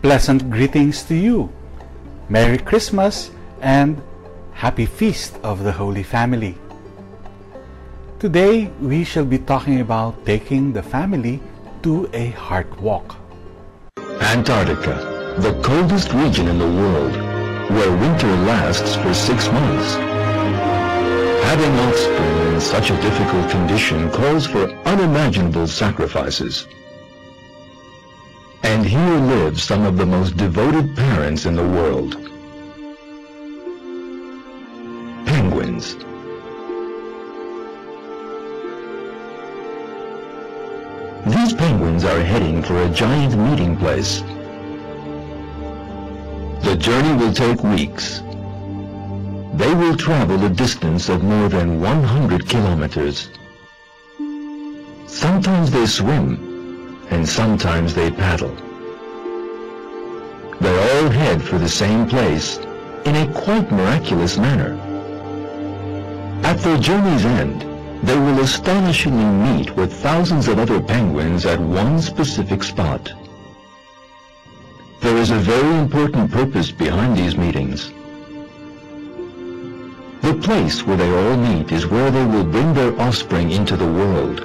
Pleasant greetings to you. Merry Christmas and Happy Feast of the Holy Family. Today we shall be talking about taking the family to a heart walk. Antarctica, the coldest region in the world, where winter lasts for 6 months. Having offspring in such a difficult condition calls for unimaginable sacrifices. And here live some of the most devoted parents in the world. Penguins. These penguins are heading for a giant meeting place. The journey will take weeks. They will travel a distance of more than 100 kilometers. Sometimes they swim, and sometimes they paddle. They all head for the same place in a quite miraculous manner. At their journey's end, they will astonishingly meet with thousands of other penguins at one specific spot. There is a very important purpose behind these meetings. The place where they all meet is where they will bring their offspring into the world.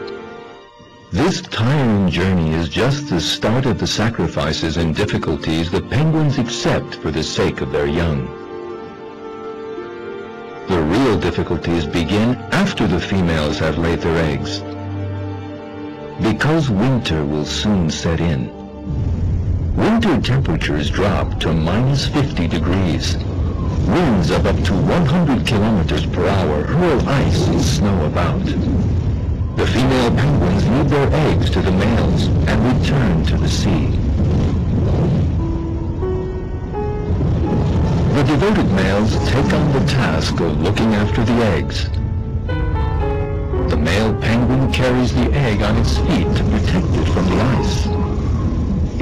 This tiring journey is just the start of the sacrifices and difficulties the penguins accept for the sake of their young. The real difficulties begin after the females have laid their eggs. Because winter will soon set in. Winter temperatures drop to -50 degrees. Winds of up to 100 kilometers per hour hurl ice and snow about. The female penguins leave their eggs to the males and return to the sea. The devoted males take on the task of looking after the eggs. The male penguin carries the egg on its feet to protect it from the ice.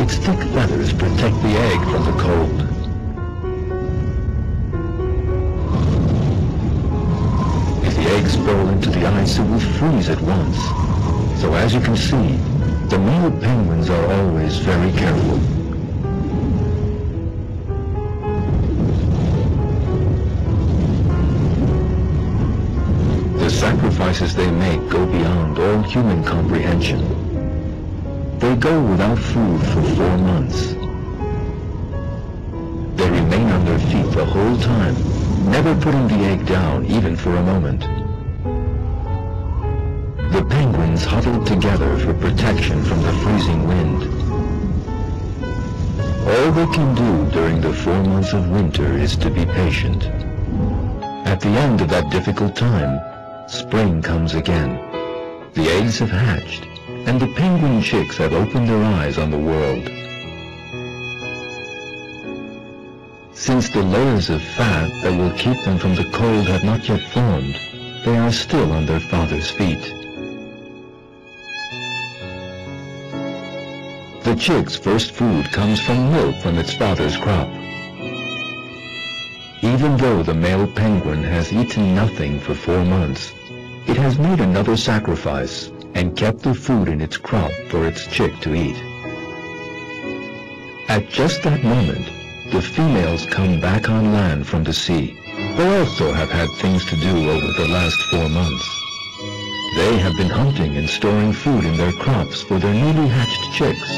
Its thick feathers protect the egg from the cold. If the eggs fall into the ice, it will freeze at once. So as you can see, the male penguins are always very careful. The sacrifices they make go beyond all human comprehension. They go without food for 4 months. They remain on their feet the whole time, never putting the egg down even for a moment. The penguins huddle together for protection from the freezing wind. All they can do during the 4 months of winter is to be patient. At the end of that difficult time, spring comes again. The eggs have hatched, and the penguin chicks have opened their eyes on the world. Since the layers of fat that will keep them from the cold have not yet formed, they are still on their father's feet. The chick's first food comes from milk from its father's crop. Even though the male penguin has eaten nothing for 4 months, it has made another sacrifice and kept the food in its crop for its chick to eat. At just that moment, the females come back on land from the sea. They also have had things to do over the last 4 months. They have been hunting and storing food in their crops for their newly hatched chicks.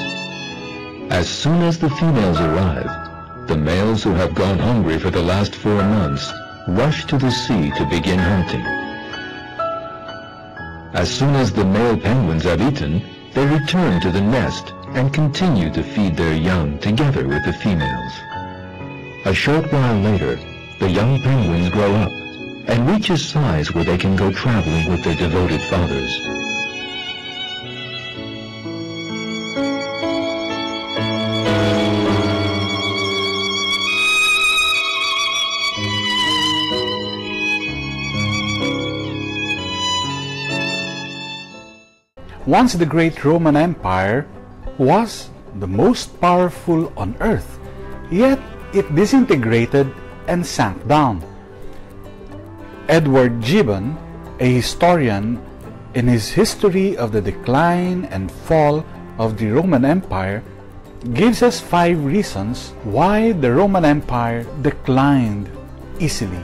As soon as the females arrive, the males who have gone hungry for the last 4 months rush to the sea to begin hunting. As soon as the male penguins have eaten, they return to the nest and continue to feed their young together with the females. A short while later, the young penguins grow up and reach a size where they can go traveling with their devoted fathers. Once the great Roman Empire was the most powerful on earth, yet it disintegrated and sank down. Edward Gibbon, a historian, in his History of the Decline and Fall of the Roman Empire, gives us 5 reasons why the Roman Empire declined easily.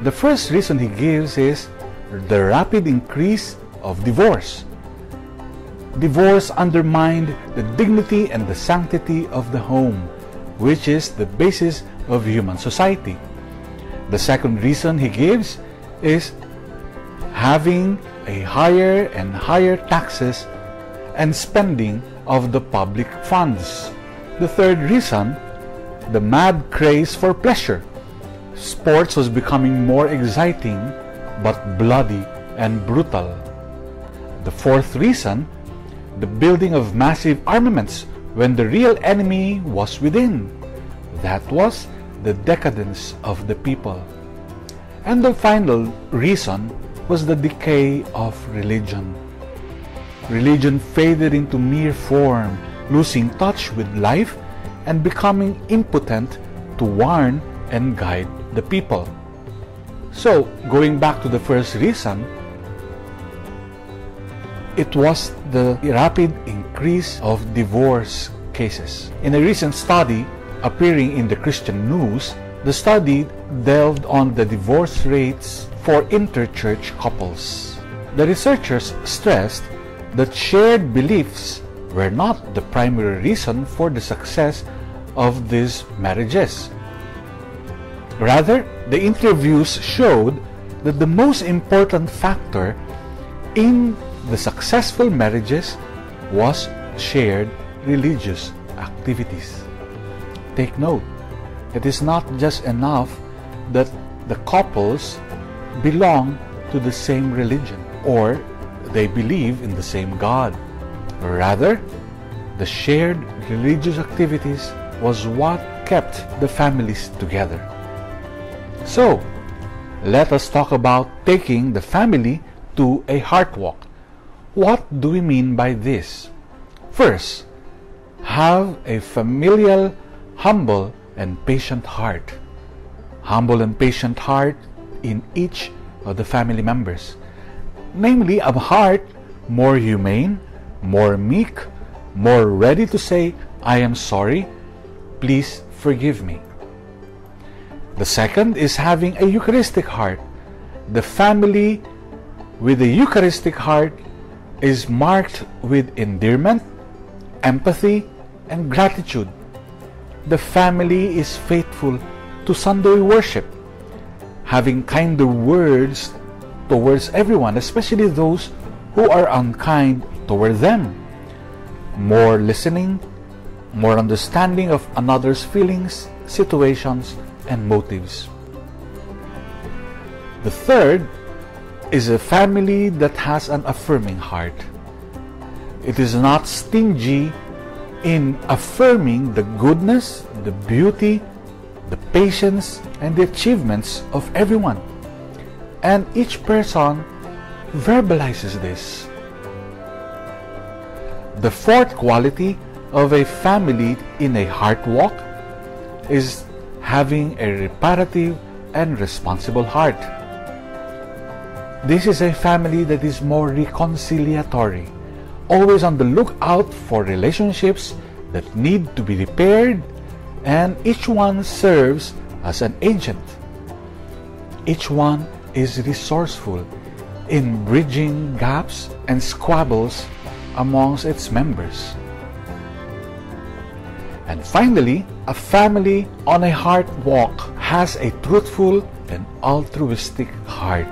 The first reason he gives is the rapid increase of divorce. Divorce undermined the dignity and the sanctity of the home, which is the basis of human society. The second reason he gives is having a higher and higher taxes and spending of the public funds. The third reason, the mad craze for pleasure. Sports was becoming more exciting but bloody and brutal. The fourth reason, the building of massive armaments when the real enemy was within. That was the decadence of the people. And the final reason was the decay of religion. Religion faded into mere form, losing touch with life and becoming impotent to warn and guide the people. So, going back to the first reason, it was the rapid increase of divorce cases. In a recent study appearing in the Christian News, the study delved on the divorce rates for interchurch couples. The researchers stressed that shared beliefs were not the primary reason for the success of these marriages. Rather, the interviews showed that the most important factor in the successful marriages was shared religious activities. Take note, it is not just enough that the couples belong to the same religion or they believe in the same God. Rather, the shared religious activities was what kept the families together. So, let us talk about taking the family to a heart walk. What do we mean by this? First, have a familial, humble, and patient heart. Humble and patient heart in each of the family members. Namely, a heart more humane, more meek, more ready to say, I am sorry, please forgive me. The second is having a Eucharistic heart. The family with a Eucharistic heart is marked with endearment, empathy, and gratitude. The family is faithful to Sunday worship, having kinder words towards everyone, especially those who are unkind toward them. More listening, more understanding of another's feelings, situations, and motives. The third is a family that has an affirming heart. It is not stingy in affirming the goodness, the beauty, the patience, and the achievements of everyone. And each person verbalizes this. The fourth quality of a family in a heart walk is having a reparative and responsible heart. This is a family that is more reconciliatory, always on the lookout for relationships that need to be repaired, and each one serves as an agent. Each one is resourceful in bridging gaps and squabbles amongst its members. And finally, a family on a heart walk has a truthful and altruistic heart.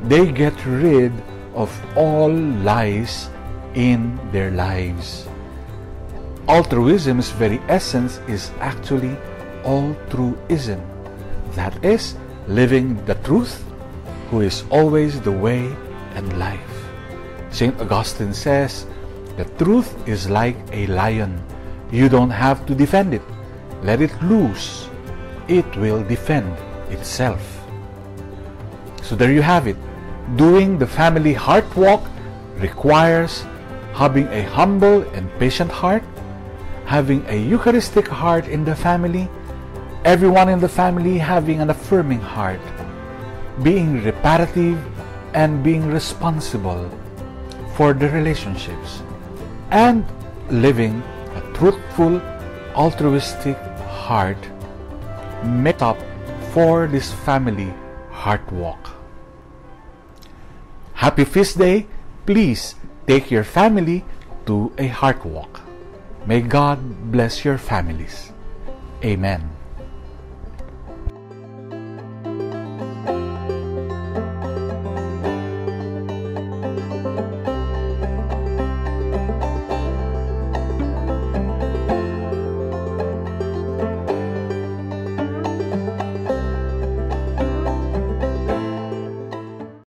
They get rid of all lies in their lives. Altruism's very essence is actually altruism. That is, living the truth, who is always the way and life. St. Augustine says, the truth is like a lion. You don't have to defend it. Let it loose. It will defend itself. So there you have it. Doing the family heart walk requires having a humble and patient heart, having a Eucharistic heart in the family, everyone in the family having an affirming heart, being reparative and being responsible for the relationships, and living truthful, altruistic heart make up for this family heart walk. Happy Feast Day! Please take your family to a heart walk. May God bless your families. Amen.